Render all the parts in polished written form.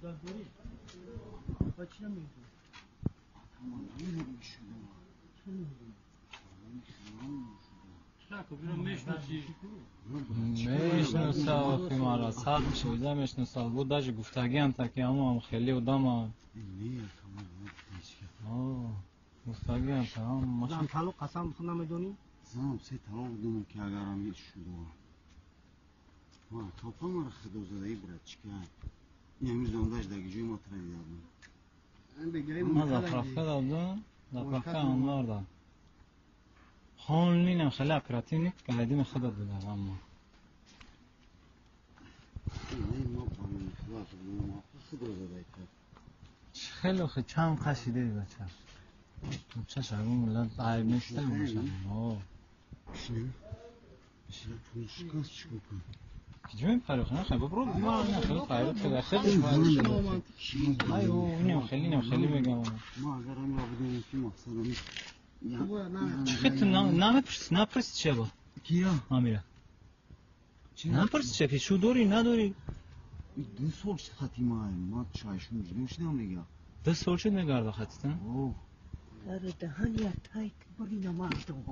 داری؟ با چی نمیدونی؟ تمام نمیدونی شده چی نمیدونی؟ میشناسه اخی مرا سخت میشه بوده میشناسه بود داشت گفتگی هم تا که همون خیلی بودم گفتگی هم تا هم ماشین طلاق قسم بخون نمیدونی؟ زنم سه طلاق دونم که اگرم یه شده تاپا مرا خدا زده ای برد چکر امروز دامدهش داگی جوی ما تردیدم ما زفرفه دادم زفرفه انوار دادم خان نینم خیلی اپراتیو نیست که هدیم خدا بودم اما خیلی خیلی چند قشیده بچه بچه شاگون ملت عیب نیسته باشم بشینم پول شکست چی بکن جویم فریخ نخواه ببرو ما نخیلی خیلی خیلی خیلی خیلی بگم ما اگر هم را بدونیم که مقصدم خیلی نپرسی چه با کیا؟ آمیره نپرسی چه پیشو داری نداری 2 سال شد خطی ما چایشون میگیم شدم نگه 2 سال شد نگرده خطیتن؟ در دهن یک تایت برین مردم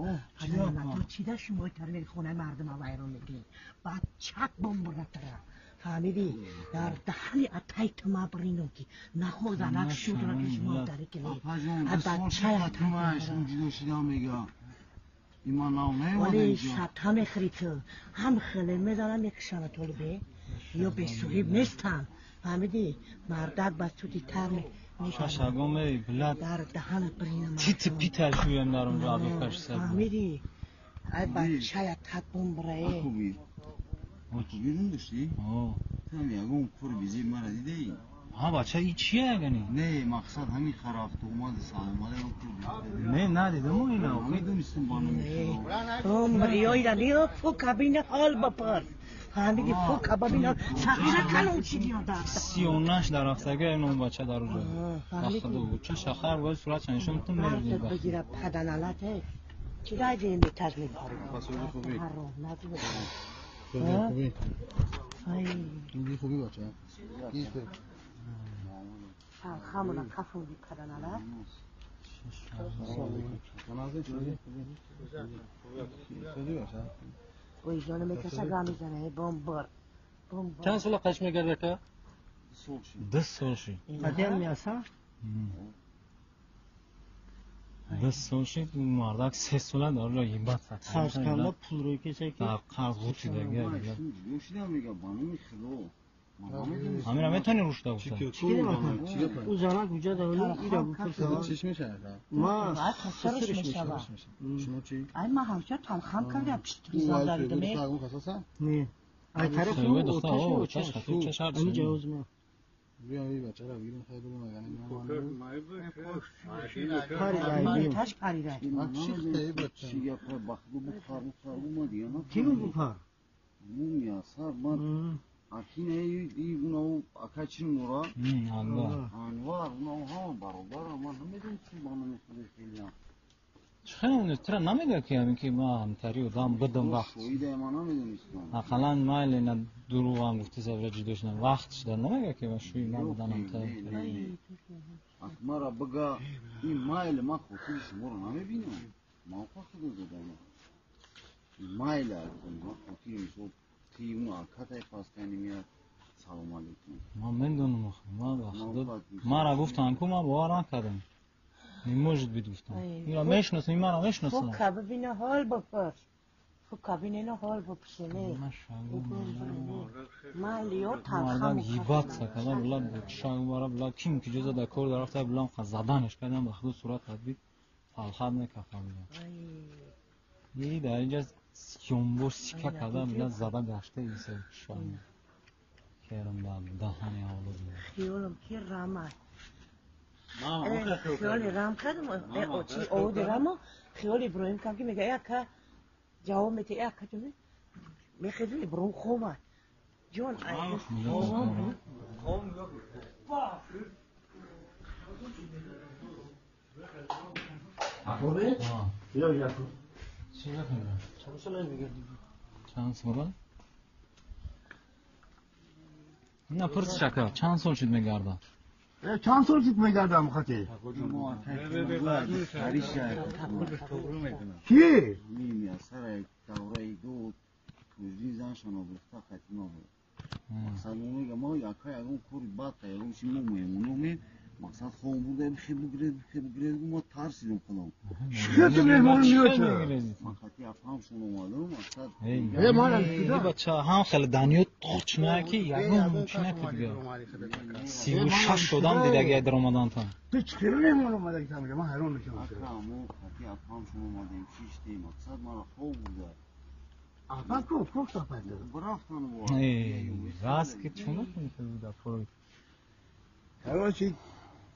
تو چی در شما ترین خونه مردم ها ویران میکنی بعد چک بمبرد تره فهمیدی در دهن تایت ما برینو که نخوزه نکشود را که شما تره کنی اپا جان 2 سال شد خطی ما جدو شدم نگه ایمان نام نیومده ولی اینجا شب هم خریتو هم خیلی میدانم یک شانه طلبه یا به صحیب نیستم فهمیدی مردک بسودی تر شاشاگون بی بلد در دهن برینم تیت پیتر شویم در اونجا عبدو فرش سر فهمیدی ای بچه تک بمبره خوبی بیرون داشتی؟ تم یکم کور بیزی مرا دیده ای؟ ها بچه ای چیه اگنی؟ نه مقصد همین خرافت اومد سلاماله هم کور بیزی نه ندیدم اون اینا میدونستم بانو میشد بمبری های دنیا فو کبین حال بپر فهمیدی فو کبین سخیره کلون چی بیاده 39 در هفتگی اینو بچه در اونجا وقت بود چه شخر باید صورت چنشون تو میردیم مرد بگیره پدنالته چی رای دیم به تزمی پاری فسولی خوبی خوبی خوبی خوبی بچه خمونه کفون بی پدناله اوی جانو میکشه گاه میزنه بمبر چند سال قش میگرده که؟ 2 سال شد قدیم میاسا؟ 2 سال شد مردک 3 ساله داره را یباد سکن خرس کنده پول روی کسی که؟ در قرض غوطی دیگه دوشیدم میگه بانو میخلو امیر هم میتونی روش دا بوده چی نمکن؟ او زنه کجا دارونی؟ ایره بپرسه چیش میشه؟ ما خسرش میشه شما چی؟ ای ما همچه تام خم کرده پشت ریزان داریده می؟ نه ای طرف سوی او دختر او چش خطور چش هر امی جوز ما بیا بچه را بگیریم خیلی برو مگنه پاری رای بیم تش پاری رای چی خیلی بچه چی یا پر بخدو بخار اومدی یا کی بود بخار؟ مون یا سر من اکنه اونو اکا چی نورا انوار اونو ها برابر من نمیدونستم بانو میخوده خیلی هم خیلی اونه ترا نمیگه که همین که ما همتری و دام بدم وقت شویده ما نمیدونستم اقلا مایل اینا درو هم گفتی زبره جدوش نه وقتش دار نمیگه که ما شوی نبودن همتری اکما را بگا این مایل ما خودی شما رو نمیبینم ما خود دادم مایل ما خودی میشود تی اونو اکتای پاسکنی میاد سلام علیکم ما میدونم ما را گفتن که ما باور نکردم نموجد بدوستم میرا میشناسم این مرا میشناسم فکر ببینه حال بپرس فکر ببینه حال بپرسونه من لیو تنخم مردم یباد سکده بلد شاگ بارا بلد کیم که جزا دکور درفته بلان زدنش کردم به خود صورت تدبید فالخد میکفم یه در اینجا سیومبور سیکه کده بلد زده گشته ایسه شاگ کرم دهنی آولو خیالم که رمه خیالی رم کردم چی آود رمه خیالی ابراهیم کم که میگه که جواب میده که جونه میخیدی ابراهیم خومه جون خوبه؟ یا یکو چی بکنم؟ چند سال میگردی؟ چند ساله؟ نه پرس شکر چند سال شد میگردم چند سال شد میگردم خطی ما تاریخ کی؟ میمی سر دوره دو توجی زنشان آبرخته خطی نبود مقصد میگه ما یکای اون کوری باد که اون چی میمونیم مقصد خوب بوده بخیر ما ترسیدم کنم شکر تو مهمان میوشه من خطی افهم شون اومدم مقصد این بچه هم خیلی دنیو تخچنه که یکم چنه که دیگه 36 شدم دیگه در رمضان تا تو چخیره مهمان اومده که تمیده من حیران میشم اکرامو خطی افهم شون اومدیم چیشتی مقصد مرا خوب بوده افهم کو خوب صحبت داره برفتن بود راست که چونه کنی که بوده پروی حالا چی؟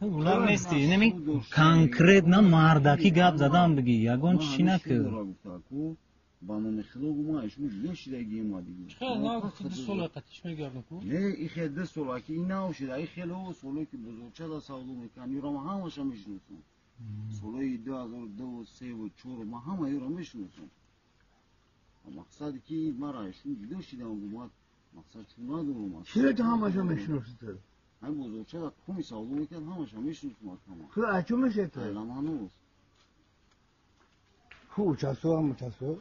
اونم نیستی نمی کانکریت نه مردکی گپ زدم بگی یگون چی نکرد بانو خلوق ما ایشون دیگه شیدگی ما دیگه خیلی نه خود سال قطعش میگردم کو نه این خیلی ده سال که این نوشید این خیلی سالی که بزرگتر از سالو میکنن یورا ما همش میشناسم سالی 2002 و 3 و 4 ما همه یورا میشناسم مقصد که مرا ایشون دیگه شیدم اومد مقصد چون ندارم چرا تو همش میشناسی تو؟ همین بزرگتر از کمی سالو میکن همش میشناسم تمام تو اچو میشه تو؟ لمانوس کو چسو هم چسو؟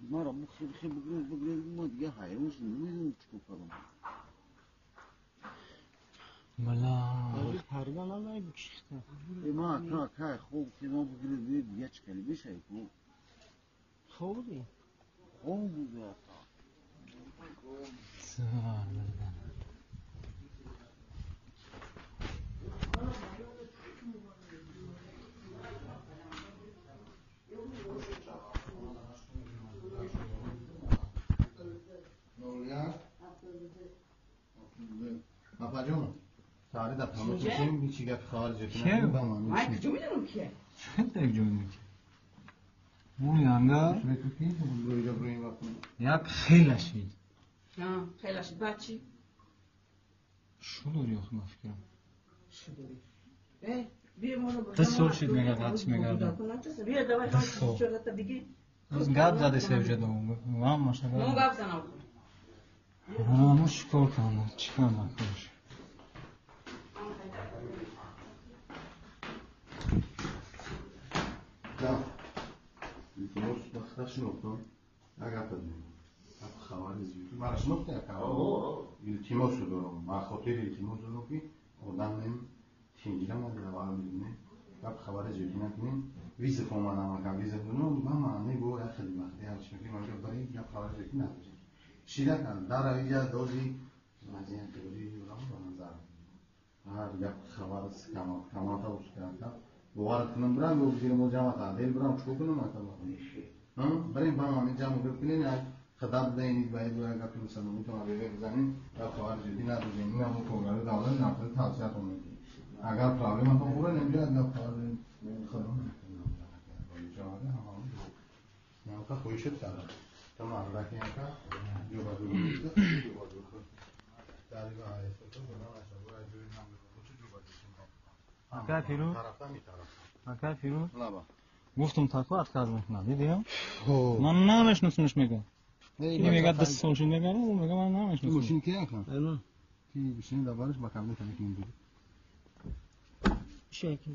مرا خیلی بگرد ما دیگه حیران شدیم نمیدونم چیکار کنم بلا پردان الله بکشته ما که خوب که ما بگرد دیگه چکلی بشه خوبی خوب بوده اصلا بابا جون ساعت ده تمام میشیم هیچ چیزی خارج چه؟ من کجا میدونم که چه ترجمه میکنی؟ اون یانگا یک خیلی شید خیلی شد بعد چی؟ شو داری آخه من فکرم بیا مانو ده سال شد میگه قدش میگردم بیا دوای ده سال شغلت بگی از گب زده سیو جده من ماشاءالله مو گفت زنم همه چیکار کنم چیکار نکنش درست بختش نکن اگر بدونیم خبر زیادی براش نکته که التماس رو دارم ما خاطر التماس رو که آدم نمی تینجیره ما دیگه باید میدونه و خبر زیادی نکنیم ویزه فومان هم کم ویزه دونم من معنی گو یا خیلی مخدی همش میکنیم اگر برای یا خبر زیادی نکنیم شیده کن در اینجا دوزی مزین دوزی یورم به نظر هر یک خبر از کماتا اوش کرده باور کنم برام گفت دیگه مجمع تعدیل برام چوب کنم مثلا برای با ما جمع کنیم نه خطاب دینید باید باید که مثلا میتونم بیاد بزنیم یا خبر جدی نداریم نه اون کارو دادن نه توصیه کنم اگر پرابلم تو خوبه نمیاد نه خبر خدمت جواب هم نه تا خویشت کرد تو مردا که اینکه جو بازو جو بازو داری با ایست تو بنا نشود جو نام تو جو بازو اکا فیرو طرفا میطرف اکا فیرو لابا گفتم تاکو اتکاز میکنم دیدی من نمیشناسمش میگم کی میگه 10 سال شد میگه اون میگه من نمیشناسم ماشین کی اخن اینا کی بشین دوبارش با کامل کنیم دیگه شکل